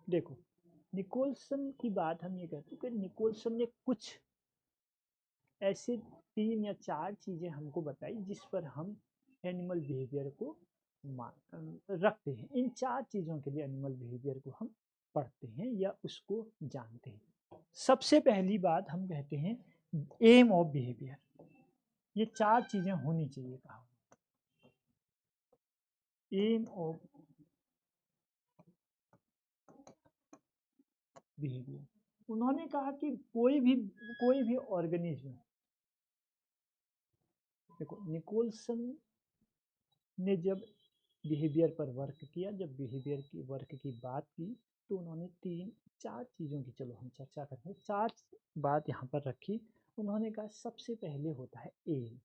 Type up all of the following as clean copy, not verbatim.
देखो, निकोल्सन की बात हम ये कहते हैं कि निकोल्सन ने कुछ ऐसे 3 या 4 चीज़ें हमको बताई जिस पर हम एनिमल बिहेवियर को रखते हैं। इन 4 चीज़ों के लिए एनिमल बिहेवियर को हम पढ़ते हैं या उसको जानते हैं। सबसे पहली बात हम कहते हैं एम ऑफ बिहेवियर। ये 4 चीज़ें होनी चाहिए कहा। Aim of behaviour. उन्होंने कहा कि कोई भी ऑर्गेनिज्म, देखो निकोल्सन ने जब बिहेवियर पर वर्क किया, जब बिहेवियर की वर्क की बात की, तो उन्होंने 3-4 चीज़ों की, चलो हम चर्चा करते हैं, 4 बात यहाँ पर रखी। उन्होंने कहा सबसे पहले होता है एम,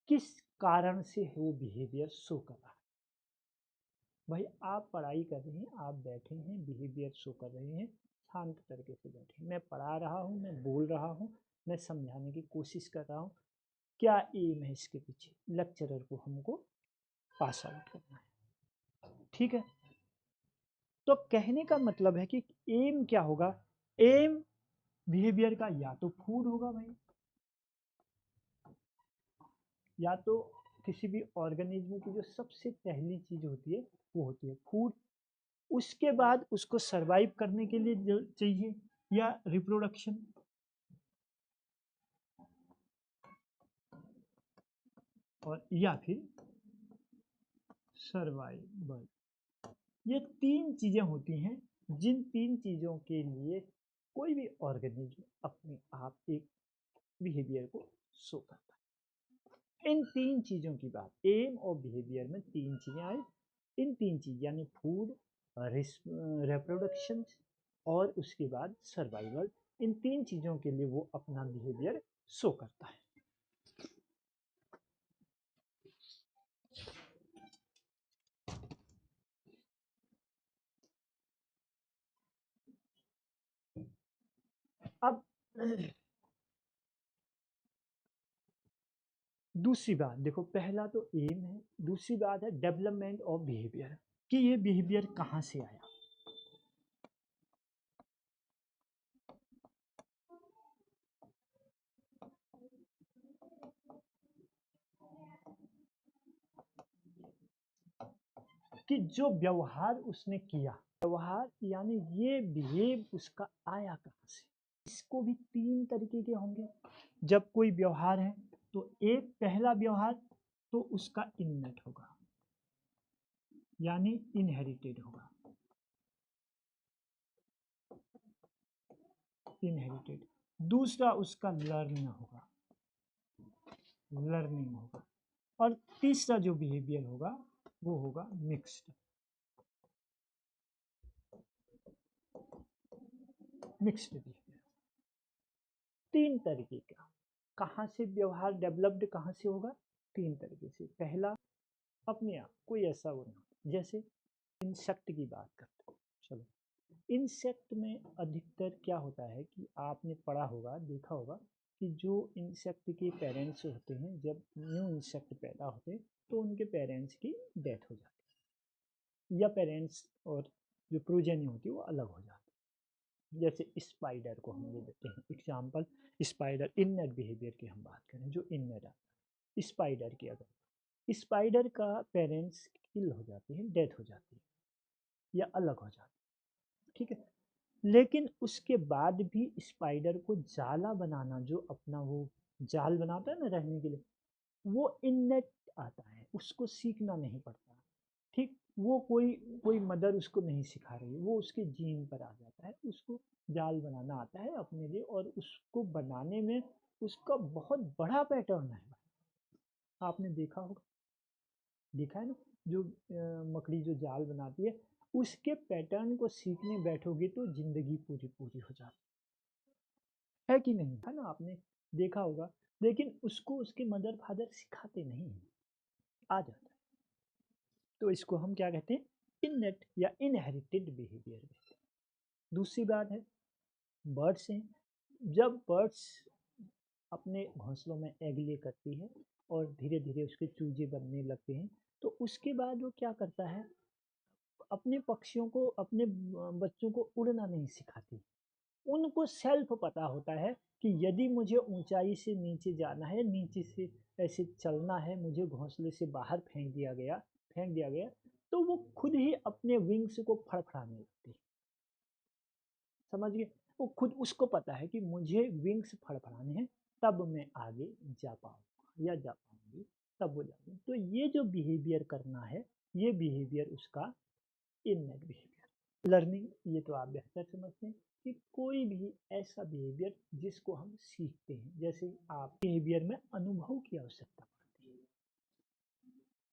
किस कारण से वो बिहेवियर शो कर रहा है। भाई आप पढ़ाई कर रहे हैं, आप बैठे हैं, बिहेवियर शो कर रहे हैं, शांत तरीके से बैठे, मैं पढ़ा रहा हूँ, मैं बोल रहा हूँ, मैं समझाने की कोशिश कर रहा हूँ, क्या एम है इसके पीछे? लेक्चरर को हमको पास आउट करना है, ठीक है। तो कहने का मतलब है कि एम क्या होगा? एम बिहेवियर का या तो फूड होगा भाई, या तो किसी भी ऑर्गेनिज्म की जो सबसे पहली चीज होती है वो होती है फूड। उसके बाद उसको सरवाइव करने के लिए जो चाहिए या रिप्रोडक्शन, और या फिर सर्वाइवल। ये 3 चीजें होती हैं जिन 3 चीजों के लिए कोई भी ऑर्गेनिज्म अपने आप एक बिहेवियर को शो करता है। इन 3 चीजों की बात, एम और बिहेवियर में 3 चीजें आई। इन 3 चीज यानी फूड, रिप्रोडक्शन और उसके बाद सर्वाइवल, इन 3 चीजों के लिए वो अपना बिहेवियर शो करता है। अब दूसरी बात देखो, पहला तो एम है, दूसरी बात है डेवलपमेंट ऑफ बिहेवियर, कि ये बिहेवियर कहाँ से आया। कि जो व्यवहार उसने किया, व्यवहार यानी ये बिहेव उसका आया कहाँ से। इसको भी 3 तरीके के होंगे। जब कोई व्यवहार है तो एक पहला व्यवहार तो उसका इननेट होगा यानी इनहेरिटेड होगा, इनहेरिटेड। दूसरा उसका लर्न होगा, लर्निंग होगा। और तीसरा जो बिहेवियर होगा वो होगा मिक्स्ड, मिक्स्ड बिहेवियर। 3 तरीके का। कहाँ से व्यवहार डेवलप्ड कहाँ से होगा? 3 तरीके से। पहला अपने आप, कोई ऐसा वो नहीं, जैसे इंसेक्ट की बात करते हैं। चलो, इंसेक्ट में अधिकतर क्या होता है कि आपने पढ़ा होगा, देखा होगा कि जो इंसेक्ट के पेरेंट्स होते हैं, जब न्यू इंसेक्ट पैदा होते हैं तो उनके पेरेंट्स की डेथ हो जाती है, या पेरेंट्स और जो प्रोजेनी होती है वो अलग हो जाती है। जैसे स्पाइडर को हम ले लेते हैं एग्जाम्पल, स्पाइडर इननेट बिहेवियर की हम बात करें, जो इननेट आता है स्पाइडर की, अगर स्पाइडर का पेरेंट्स किल हो जाती है, डेथ हो जाती है या अलग हो जाती है, ठीक है। लेकिन उसके बाद भी स्पाइडर को जाला बनाना, जो अपना वो जाल बनाता है ना रहने के लिए, वो इननेट आता है, उसको सीखना नहीं पड़ता, ठीक। वो कोई कोई मदर उसको नहीं सिखा रही है, वो उसके जीन पर आ जाता है, उसको जाल बनाना आता है अपने लिए, और उसको बनाने में उसका बहुत बड़ा पैटर्न है। आपने देखा होगा, देखा है ना, जो मकड़ी जो जाल बनाती है, उसके पैटर्न को सीखने बैठोगे तो जिंदगी पूरी पूरी हो जाती है कि नहीं, है ना, आपने देखा होगा। लेकिन उसको उसके मदर फादर सिखाते नहीं हैं, आ जाता है। तो इसको हम क्या कहते हैं? इननेट या इनहेरिटेड बिहेवियर कहते हैं। दूसरी बात है बर्ड्स हैं। जब बर्ड्स अपने घोंसलों में एग ले करती है और धीरे धीरे उसके चूजे बनने लगते हैं, तो उसके बाद वो क्या करता है, अपने पक्षियों को, अपने बच्चों को उड़ना नहीं सिखाती। उनको सेल्फ पता होता है कि यदि मुझे ऊंचाई से नीचे जाना है, नीचे से ऐसे चलना है, मुझे घोंसले से बाहर फेंक दिया गया, तो वो खुद ही अपने विंग्स को फड़फड़ाने लगती है। समझ गए? वो खुद उसको पता है कि मुझे विंग्स फड़फड़ाने हैं, तब मैं आगे जा पाऊंगा या जा पाऊंगी, तब वो जाती है। तो ये जो बिहेवियर करना है, ये बिहेवियर उसका इननेट बिहेवियर। लर्निंग, ये तो आप बेहतर समझते हैं कि कोई भी ऐसा बिहेवियर जिसको हम सीखते हैं। जैसे आप बिहेवियर में अनुभव की आवश्यकता पड़ती है,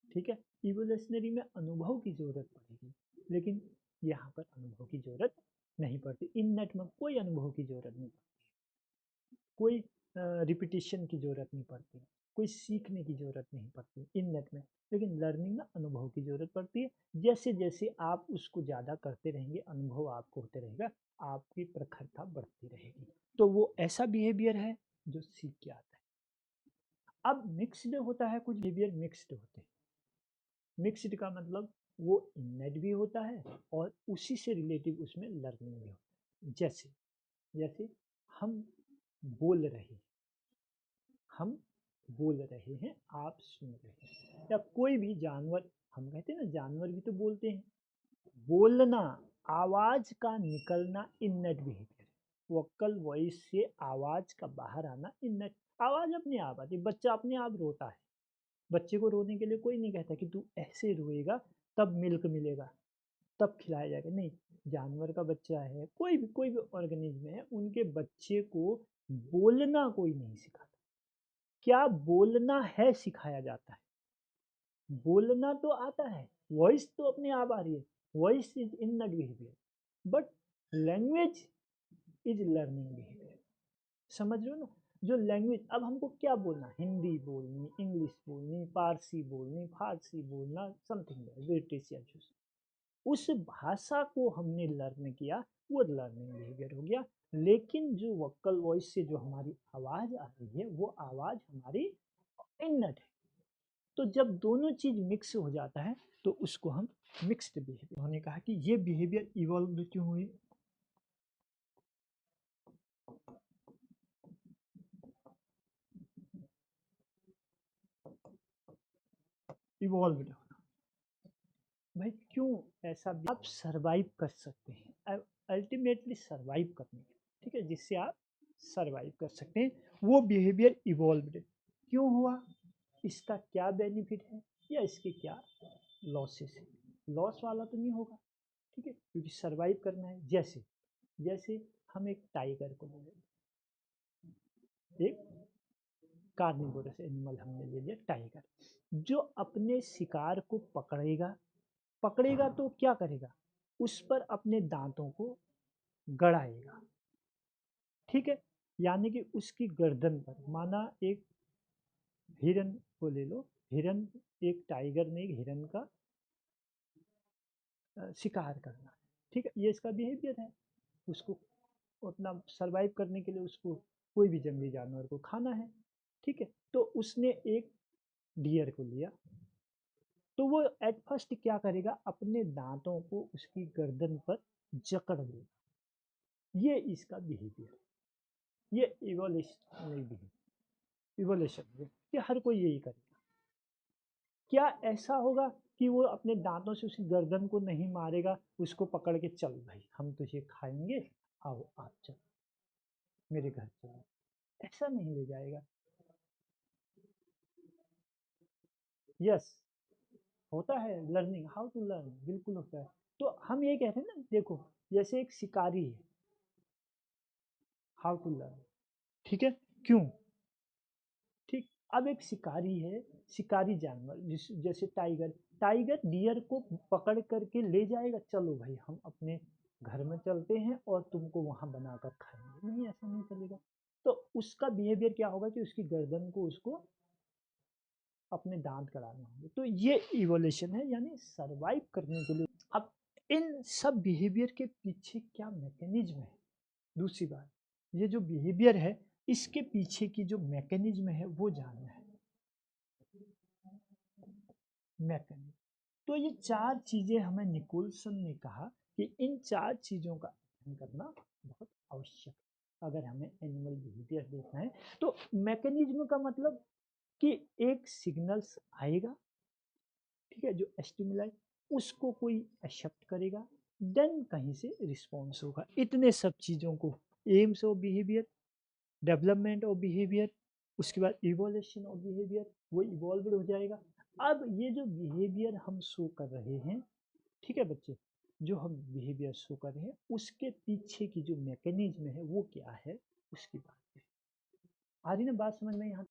ठीक है, इवोल्यूशनरी में अनुभव की जरूरत पड़ेगी, लेकिन यहाँ पर अनुभव की जरूरत नहीं पड़ती। इननेट में कोई अनुभव की जरूरत नहीं पड़ती, कोई रिपीटिशन की जरूरत नहीं पड़ती, कोई सीखने की जरूरत नहीं पड़ती इननेट में। लेकिन लर्निंग में अनुभव की जरूरत पड़ती है। जैसे जैसे आप उसको ज़्यादा करते रहेंगे, अनुभव आपको होते रहेगा, आपकी प्रखरता बढ़ती रहेगी। तो वो ऐसा बिहेवियर है जो सीख के आता है। अब मिक्स्ड होता है, कुछ बिहेवियर मिक्स्ड होते हैं। मिक्स्ड का मतलब वो इननेट भी होता है और उसी से रिलेटिव उसमें लर्निंग भी होता है। जैसे जैसे हम बोल रहे हैं, हम बोल रहे हैं, आप सुन रहे हैं, या कोई भी जानवर, हम कहते हैं ना जानवर भी तो बोलते हैं। बोलना, आवाज का निकलना इननेट बिहेवियर है। वोकल वॉइस से आवाज का बाहर आना इननेट। आवाज अपने आप आती है, बच्चा अपने आप रोता है। बच्चे को रोने के लिए कोई नहीं कहता कि तू ऐसे रोएगा तब मिल्क मिलेगा, तब खिलाया जाएगा, नहीं। जानवर का बच्चा है, कोई भी ऑर्गेनिज्म है, उनके बच्चे को बोलना कोई नहीं सिखाता। क्या बोलना है सिखाया जाता है। बोलना तो आता है, वॉइस तो अपने आप आ रही है, voice is innate behaviour, but language is learning behaviour. समझ रहे हो ना? जो लैंग्वेज, अब हमको क्या बोलना, हिंदी बोलनी, इंग्लिश बोलनी, पारसी बोलनी, फारसी बोलना, समथिंग ब्रिटिश या उस भाषा को हमने लर्न किया, वो लर्निंग बिहेवियर हो गया। लेकिन जो वोकल वॉइस से जो हमारी आवाज आ रही है, वो आवाज हमारी इननेट है। तो जब दोनों चीज मिक्स हो जाता है तो उसको हम मिक्स्ड बिहेवियर। उन्होंने कहा कि ये बिहेवियर इवॉल्व क्यों हुई। इवॉल्व भाई क्यों ऐसा, आप सरवाइव कर सकते हैं, अल्टीमेटली सरवाइव करने के, ठीक है, जिससे आप सरवाइव कर सकते हैं, वो बिहेवियर इवॉल्व्ड क्यों हुआ, इसका क्या बेनिफिट है या इसके क्या लॉसेस है। लॉस वाला तो नहीं होगा, ठीक है, क्योंकि सरवाइव करना है। जैसे जैसे हम एक टाइगर को ले लें, एक कार्निवोरस एनिमल हमने ले लिया टाइगर, जो अपने शिकार को पकड़ेगा तो क्या करेगा, उस पर अपने दांतों को गड़ाएगा, ठीक है। यानी कि उसकी गर्दन पर, माना एक हिरन को ले लो, हिरन, एक टाइगर ने एक हिरन का शिकार करना, ठीक है, ये इसका बिहेवियर है। उसको अपना सरवाइव करने के लिए उसको कोई भी जंगली जानवर को खाना है, ठीक है। तो उसने एक डियर को लिया, तो वो एट फर्स्ट क्या करेगा, अपने दांतों को उसकी गर्दन पर जकड़ लेगा। ये इसका बिहेवियर, ये इवोल्यूशन है कि हर कोई यही करेगा। क्या ऐसा होगा कि वो अपने दांतों से उसकी गर्दन को नहीं मारेगा, उसको पकड़ के चल भाई हम तुझे खाएंगे, आओ आप चल मेरे घर चलो, ऐसा नहीं ले जाएगा। यस, होता है लर्निंग, हाउ टू लर्न, बिल्कुल होता है। तो हम ये कहते हैं ना, देखो जैसे एक शिकारी है, हाउ टू लर्न, ठीक है, क्यों, ठीक। अब एक शिकारी है, शिकारी जानवर जैसे टाइगर, टाइगर डियर को पकड़ करके ले जाएगा, चलो भाई हम अपने घर में चलते हैं और तुमको वहां बनाकर खाएंगे, नहीं ऐसा नहीं चलेगा। तो उसका बिहेवियर क्या होगा कि उसकी गर्दन को उसको अपने दांत कड़ाने होंगे। तो ये इवोल्यूशन है, यानी सरवाइव करने के लिए। अब इन सब बिहेवियर के पीछे क्या मैकेनिज्म है, दूसरी बात, ये जो बिहेवियर है इसके पीछे की जो मैकेनिज्म है वो जानना है। मैकेनिज्म, तो ये 4 चीजें हमें निकोलसन ने कहा कि इन 4 चीजों का अध्ययन करना बहुत आवश्यक है अगर हमें एनिमल बिहेवियर देखना है। तो मैकेनिज्म का मतलब कि एक सिग्नल्स आएगा, ठीक है, जो स्टिमुलाई, उसको कोई एक्सेप्ट करेगा, देन कहीं से रिस्पॉन्स होगा। इतने सब चीज़ों को AIIMS of behaviour, development of behaviour, उसके बाद इवोल्यूशन ऑफ बिहेवियर, वो इवॉल्व हो जाएगा। अब ये जो बिहेवियर हम शो कर रहे हैं, ठीक है बच्चे, जो हम बिहेवियर शो कर रहे हैं उसके पीछे की जो मैकेनिज्म है वो क्या है उसकी बात है। आ रही ना बात समझ में यहाँ?